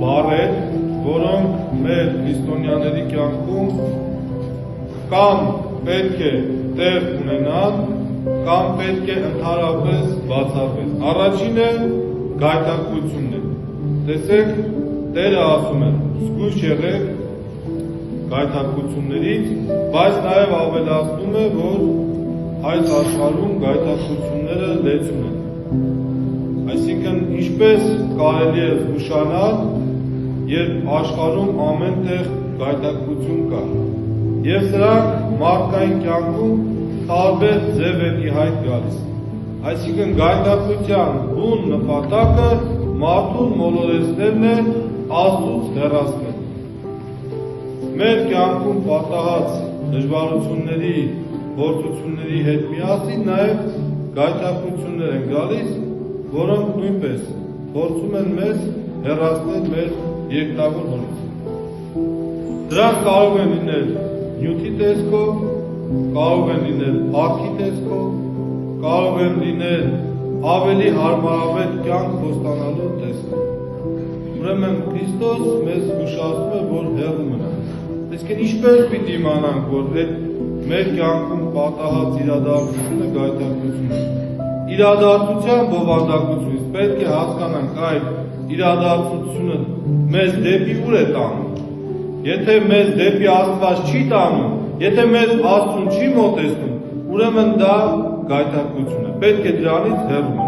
բառեր, որոնք մեր քրիստոնյաների կյանքում կամ պետք է տեղ ունենան, կամ պետք է ընդհանրապես բացառվեն։ Առաջինը գայթակղությունն է։ Տեսեք, Տերը ասում է. զգույշ եղեք գայթակղություններից, բայց նաև ավելացնում է, որ այս աշխարհում գայթակղությունները լեցուն են։ Այսինքն, ինչպես կարելի է զգուշանալ, երբ աշխարհում ամեն տեղ գայթակղություն կա։ Եվ սրանք մարդկային կյանքում տարբեր ձև են ի հայտ գալիս։ Այսինքն գայթակղության բուն նպատակը մարդուն մոլորեցնելն է, Աստծուց հեռացնել։ Մեր կյանքում պատահած դժվարությունների, փորձությունների հետ միասին նաև գայթակղություններ են գալիս, որոնք նույնպես փորձում են մեզ հեռացնել մեր երկնավոր հորից։ Դրանք կարող են լինել նյութի տեսքով, կարող են լինել փառքի տեսքով, կարող են լինել ավելի հարմարավետ կյանք խոստանալու տեսքով։ Ուրեմն Քրիստոս մեզ զգուշացնում է, որ հեռու մնանք։ Իսկ ինչպես պիտի իմանանք, որ այդ մեր կյանքում պատահած իրադարձությունը գայթակղություն է։ Իրադարձության բովանդակությունից պետք է հասկանանք այդ իրադարձությունը մեզ դեպի ուր է տանում։ Եթե մեզ դեպի Աստված չի տանում, եթե մեզ Աստծուն չի մոտեցնում, ուրեմն դա գայթակղություն է։ Պետք է դրանից հեռու